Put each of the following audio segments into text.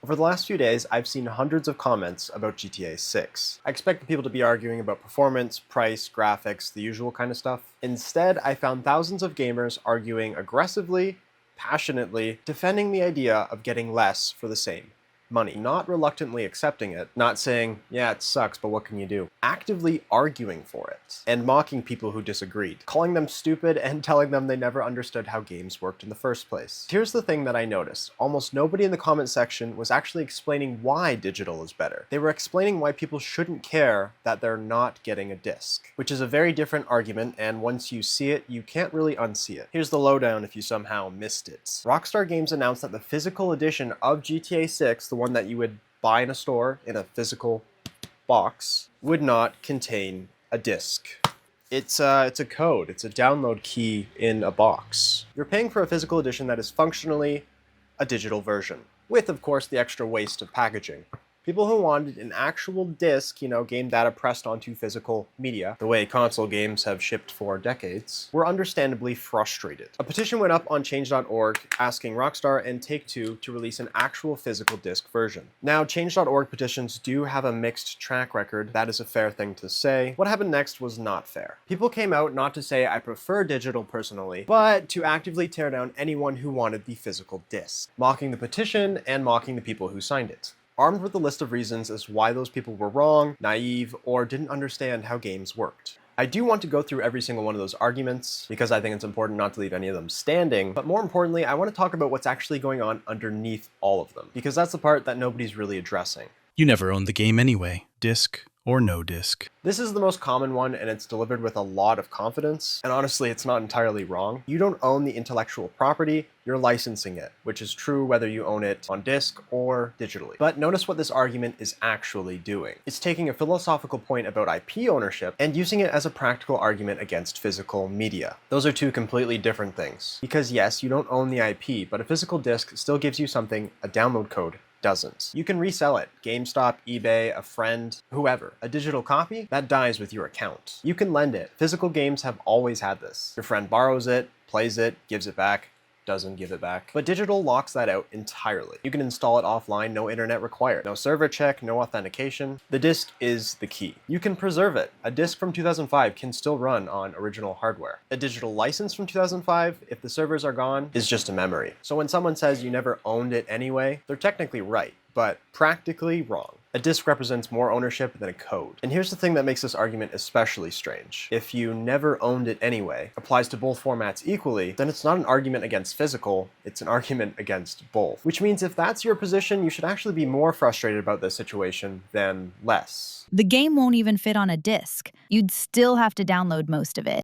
Over the last few days, I've seen hundreds of comments about GTA 6. I expected people to be arguing about performance, price, graphics, the usual kind of stuff. Instead, I found thousands of gamers arguing aggressively, passionately, defending the idea of getting less for the same money, not reluctantly accepting it, not saying, yeah, it sucks, but what can you do? Actively arguing for it, and mocking people who disagreed, calling them stupid and telling them they never understood how games worked in the first place. Here's the thing that I noticed. Almost nobody in the comment section was actually explaining why digital is better. They were explaining why people shouldn't care that they're not getting a disc, which is a very different argument, and once you see it, you can't really unsee it. Here's the lowdown if you somehow missed it. Rockstar Games announced that the physical edition of GTA 6, the one that you would buy in a store in a physical box, would not contain a disc. It's a code. It's a download key in a box. You're paying for a physical edition that is functionally a digital version, with, of course, the extra waste of packaging. People who wanted an actual disc, game data pressed onto physical media, the way console games have shipped for decades, were understandably frustrated. A petition went up on change.org asking Rockstar and Take-Two to release an actual physical disc version. Now, change.org petitions do have a mixed track record. That is a fair thing to say. What happened next was not fair. People came out not to say I prefer digital personally, but to actively tear down anyone who wanted the physical disc, mocking the petition and mocking the people who signed it, armed with a list of reasons as why those people were wrong, naive, or didn't understand how games worked. I do want to go through every single one of those arguments because I think it's important not to leave any of them standing, but more importantly, I want to talk about what's actually going on underneath all of them, because that's the part that nobody's really addressing. You never owned the game anyway, disc or no disc. This is the most common one, and it's delivered with a lot of confidence, and honestly, it's not entirely wrong. You don't own the intellectual property, you're licensing it, which is true whether you own it on disc or digitally. But notice what this argument is actually doing. It's taking a philosophical point about IP ownership and using it as a practical argument against physical media. Those are two completely different things. Because yes, you don't own the IP, but a physical disc still gives you something a download code doesn't. You can resell it. GameStop, eBay, a friend, whoever. A digital copy, that dies with your account. You can lend it. Physical games have always had this. Your friend borrows it, plays it, gives it back, doesn't give it back. But digital locks that out entirely. You can install it offline, no internet required. No server check, no authentication. The disc is the key. You can preserve it. A disc from 2005 can still run on original hardware. A digital license from 2005, if the servers are gone, is just a memory. So when someone says you never owned it anyway, they're technically right, but practically wrong. A disc represents more ownership than a code. And here's the thing that makes this argument especially strange. If you never owned it anyway applies to both formats equally, then it's not an argument against physical, it's an argument against both. Which means if that's your position, you should actually be more frustrated about this situation than less. The game won't even fit on a disc. You'd still have to download most of it.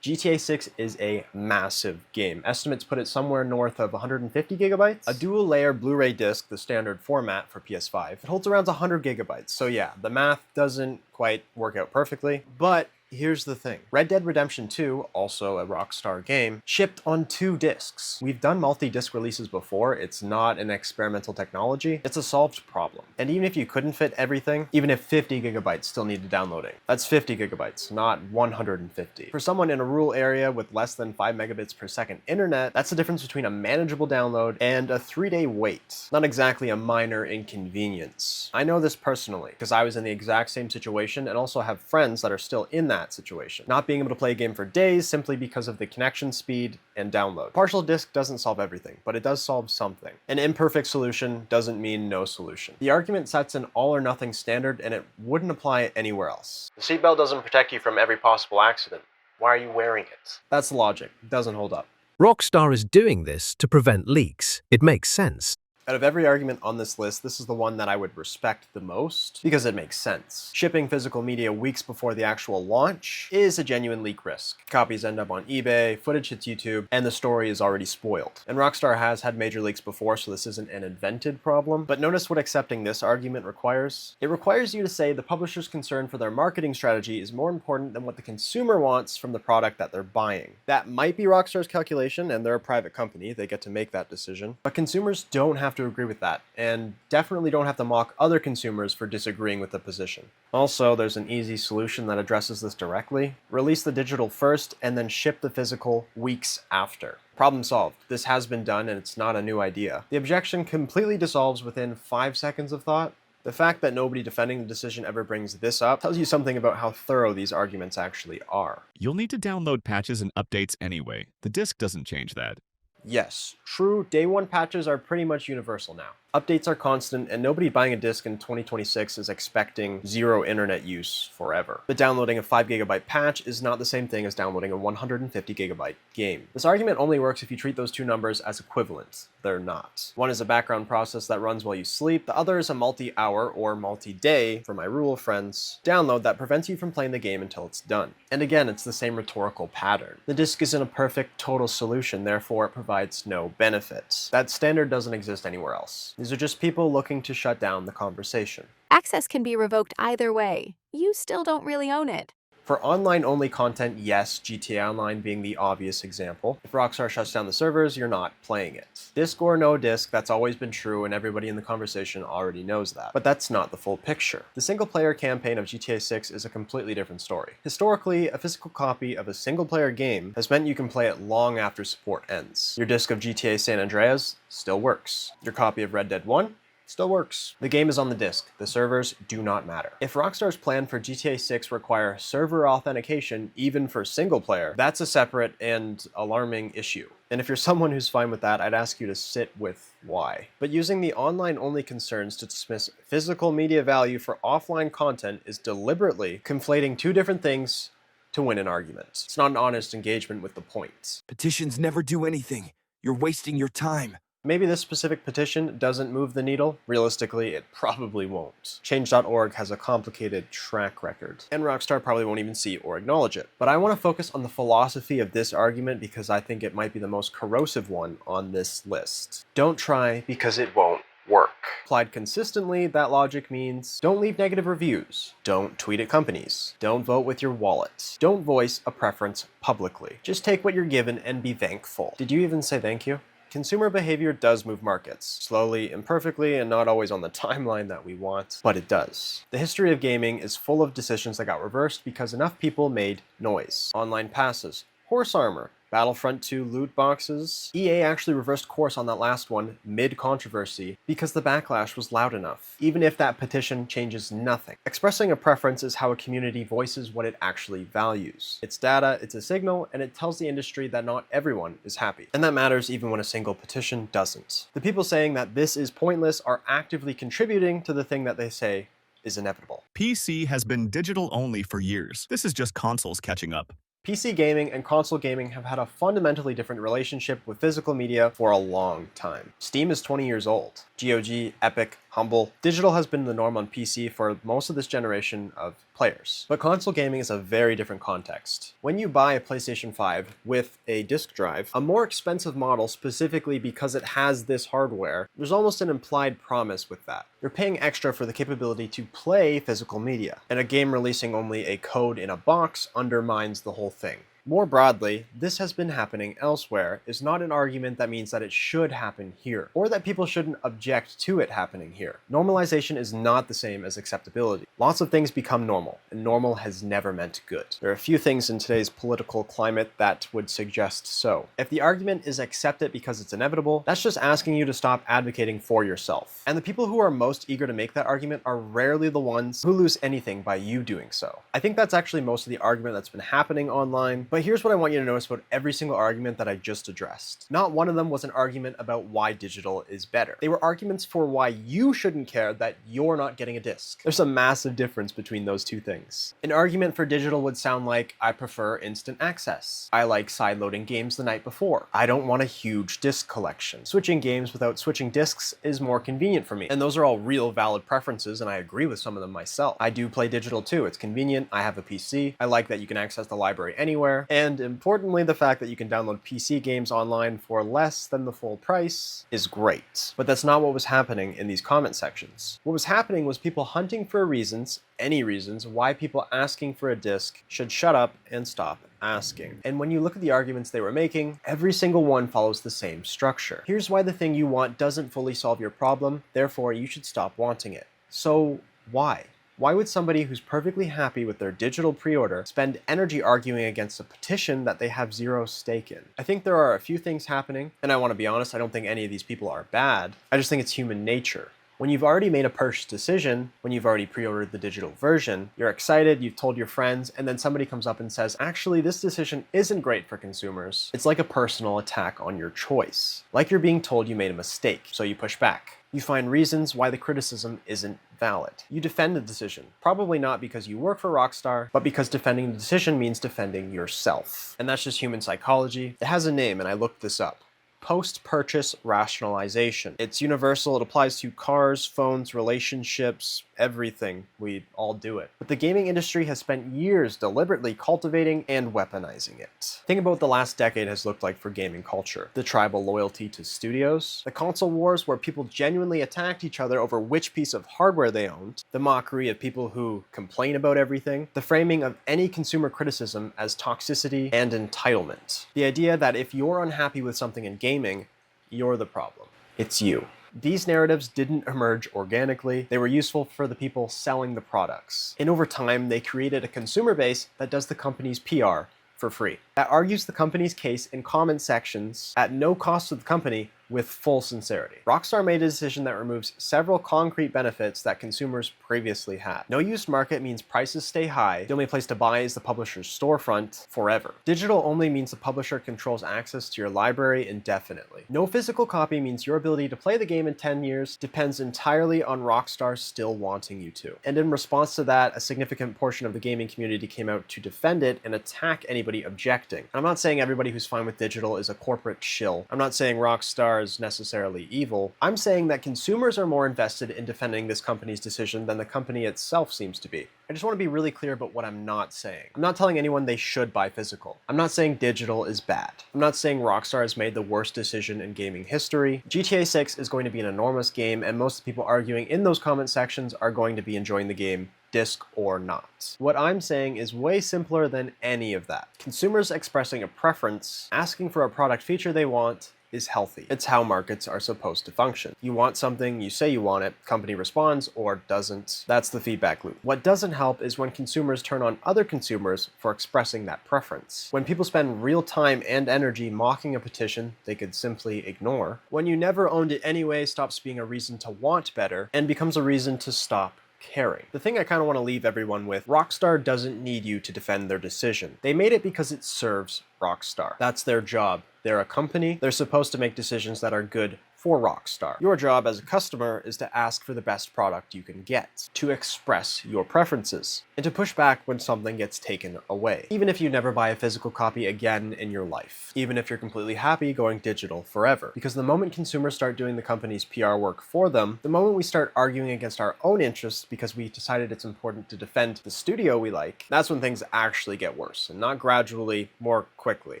GTA 6 is a massive game. Estimates put it somewhere north of 150 gigabytes. A dual-layer Blu-ray disc, the standard format for PS5, it holds around 100 gigabytes. So yeah, the math doesn't quite work out perfectly, but here's the thing. Red Dead Redemption 2, also a Rockstar game, shipped on 2 discs. We've done multi-disc releases before. It's not an experimental technology. It's a solved problem. And even if you couldn't fit everything, even if 50 gigabytes still needed downloading, that's 50 gigabytes, not 150. For someone in a rural area with less than 5 megabits per second internet, that's the difference between a manageable download and a 3-day wait. Not exactly a minor inconvenience. I know this personally, because I was in the exact same situation and also have friends that are still in that situation. Not being able to play a game for days simply because of the connection speed and download. Partial disc doesn't solve everything, but it does solve something. An imperfect solution doesn't mean no solution. The argument sets an all or nothing standard and it wouldn't apply anywhere else. The seatbelt doesn't protect you from every possible accident. Why are you wearing it? That's logic. It doesn't hold up. Rockstar is doing this to prevent leaks. It makes sense. Out of every argument on this list, this is the one that I would respect the most because it makes sense. Shipping physical media weeks before the actual launch is a genuine leak risk. Copies end up on eBay, footage hits YouTube, and the story is already spoiled. And Rockstar has had major leaks before, so this isn't an invented problem. But notice what accepting this argument requires. It requires you to say the publisher's concern for their marketing strategy is more important than what the consumer wants from the product that they're buying. That might be Rockstar's calculation, and they're a private company. They get to make that decision. But consumers don't have to agree with that, and definitely don't have to mock other consumers for disagreeing with the position. Also, there's an easy solution that addresses this directly. Release the digital first, and then ship the physical weeks after. Problem solved. This has been done, and it's not a new idea. The objection completely dissolves within 5 seconds of thought. The fact that nobody defending the decision ever brings this up tells you something about how thorough these arguments actually are. You'll need to download patches and updates anyway. The disk doesn't change that. Yes, true, day one patches are pretty much universal now. Updates are constant, and nobody buying a disc in 2026 is expecting zero internet use forever. But downloading a 5GB patch is not the same thing as downloading a 150GB game. This argument only works if you treat those two numbers as equivalent. They're not. One is a background process that runs while you sleep, the other is a multi-hour or multi-day, for my rural friends, download that prevents you from playing the game until it's done. And again, it's the same rhetorical pattern. The disc isn't a perfect total solution, therefore it provides no benefits. That standard doesn't exist anywhere else. These are just people looking to shut down the conversation. Access can be revoked either way. You still don't really own it. For online-only content, yes, GTA Online being the obvious example. If Rockstar shuts down the servers, you're not playing it. Disc or no disc, that's always been true, and everybody in the conversation already knows that. But that's not the full picture. The single-player campaign of GTA 6 is a completely different story. Historically, a physical copy of a single-player game has meant you can play it long after support ends. Your disc of GTA San Andreas still works. Your copy of Red Dead 1 still works. The game is on the disc. The servers do not matter. If Rockstar's plan for GTA 6 require server authentication, even for single player, that's a separate and alarming issue. And if you're someone who's fine with that, I'd ask you to sit with why. But using the online-only concerns to dismiss physical media value for offline content is deliberately conflating two different things to win an argument. It's not an honest engagement with the point. Petitions never do anything. You're wasting your time. Maybe this specific petition doesn't move the needle. Realistically, it probably won't. Change.org has a complicated track record, and Rockstar probably won't even see or acknowledge it. But I want to focus on the philosophy of this argument because I think it might be the most corrosive one on this list. Don't try because it won't work. Applied consistently, that logic means don't leave negative reviews, don't tweet at companies, don't vote with your wallet, don't voice a preference publicly. Just take what you're given and be thankful. Did you even say thank you? Consumer behavior does move markets, slowly, imperfectly, and not always on the timeline that we want, but it does. The history of gaming is full of decisions that got reversed because enough people made noise. Online passes, horse armor, Battlefront 2 loot boxes. EA actually reversed course on that last one mid-controversy because the backlash was loud enough, even if that petition changes nothing. Expressing a preference is how a community voices what it actually values. It's data, it's a signal, and it tells the industry that not everyone is happy. And that matters even when a single petition doesn't. The people saying that this is pointless are actively contributing to the thing that they say is inevitable. PC has been digital only for years. This is just consoles catching up. PC gaming and console gaming have had a fundamentally different relationship with physical media for a long time. Steam is 20 years old. GOG, Epic, Humble. Digital has been the norm on PC for most of this generation of players. But console gaming is a very different context. When you buy a PlayStation 5 with a disk drive, a more expensive model specifically because it has this hardware, there's almost an implied promise with that. You're paying extra for the capability to play physical media, and a game releasing only a code in a box undermines the whole thing. More broadly, this has been happening elsewhere is not an argument that means that it should happen here, or that people shouldn't object to it happening here. Normalization is not the same as acceptability. Lots of things become normal, and normal has never meant good. There are a few things in today's political climate that would suggest so. If the argument is accept it because it's inevitable, that's just asking you to stop advocating for yourself. And the people who are most eager to make that argument are rarely the ones who lose anything by you doing so. I think that's actually most of the argument that's been happening online, but here's what I want you to notice about every single argument that I just addressed. Not one of them was an argument about why digital is better. They were arguments for why you shouldn't care that you're not getting a disc. There's a massive difference between those two things. An argument for digital would sound like, I prefer instant access. I like sideloading games the night before. I don't want a huge disc collection. Switching games without switching discs is more convenient for me. And those are all real valid preferences, and I agree with some of them myself. I do play digital too. It's convenient. I have a PC. I like that you can access the library anywhere. Rockstar, and importantly, the fact that you can download PC games online for less than the full price is great. But that's not what was happening in these comment sections. What was happening was people hunting for reasons, any reasons, why people asking for a disc should shut up and stop asking. And when you look at the arguments they were making, every single one follows the same structure. Here's why the thing you want doesn't fully solve your problem, therefore you should stop wanting it. So why? Why would somebody who's perfectly happy with their digital pre-order spend energy arguing against a petition that they have zero stake in? I think there are a few things happening, and I want to be honest, I don't think any of these people are bad. I just think it's human nature. When you've already made a purchase decision, when you've already pre-ordered the digital version, you're excited, you've told your friends, and then somebody comes up and says, actually, this decision isn't great for consumers. It's like a personal attack on your choice. Like you're being told you made a mistake, so you push back. You find reasons why the criticism isn't valid. You defend the decision, probably not because you work for Rockstar, but because defending the decision means defending yourself. And that's just human psychology. It has a name, and I looked this up. Post-purchase rationalization. It's universal, it applies to cars, phones, relationships, everything. We all do it. But the gaming industry has spent years deliberately cultivating and weaponizing it. Think about what the last decade has looked like for gaming culture. The tribal loyalty to studios, the console wars where people genuinely attacked each other over which piece of hardware they owned, the mockery of people who complain about everything, the framing of any consumer criticism as toxicity and entitlement. The idea that if you're unhappy with something in gaming, you're the problem. It's you. These narratives didn't emerge organically, they were useful for the people selling the products. And over time, they created a consumer base that does the company's PR for free. That argues the company's case in comment sections at no cost to the company with full sincerity. Rockstar made a decision that removes several concrete benefits that consumers previously had. No used market means prices stay high. The only place to buy is the publisher's storefront forever. Digital only means the publisher controls access to your library indefinitely. No physical copy means your ability to play the game in 10 years depends entirely on Rockstar still wanting you to. And in response to that, a significant portion of the gaming community came out to defend it and attack anybody objecting. I'm not saying everybody who's fine with digital is a corporate shill. I'm not saying Rockstar is necessarily evil. I'm saying that consumers are more invested in defending this company's decision than the company itself seems to be. I just want to be really clear about what I'm not saying. I'm not telling anyone they should buy physical. I'm not saying digital is bad. I'm not saying Rockstar has made the worst decision in gaming history. GTA 6 is going to be an enormous game, and most of the people arguing in those comment sections are going to be enjoying the game, disc or not. What I'm saying is way simpler than any of that. Consumers expressing a preference, asking for a product feature they want, is healthy. It's how markets are supposed to function. You want something, you say you want it, company responds or doesn't. That's the feedback loop. What doesn't help is when consumers turn on other consumers for expressing that preference. When people spend real time and energy mocking a petition they could simply ignore. When you never owned it anyway stops being a reason to want better and becomes a reason to stop caring. The thing I kind of want to leave everyone with, Rockstar doesn't need you to defend their decision. They made it because it serves Rockstar. That's their job. They're a company. They're supposed to make decisions that are good for Rockstar. Your job as a customer is to ask for the best product you can get, to express your preferences, and to push back when something gets taken away. Even if you never buy a physical copy again in your life. Even if you're completely happy going digital forever. Because the moment consumers start doing the company's PR work for them, the moment we start arguing against our own interests because we decided it's important to defend the studio we like, that's when things actually get worse, and not gradually, more quickly.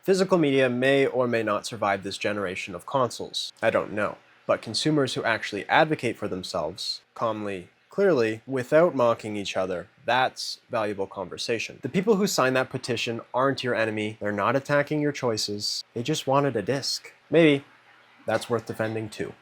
Physical media may or may not survive this generation of consoles. I don't know. But consumers who actually advocate for themselves, calmly, clearly, without mocking each other, that's valuable conversation. The people who signed that petition aren't your enemy. They're not attacking your choices. They just wanted a disc. Maybe that's worth defending too.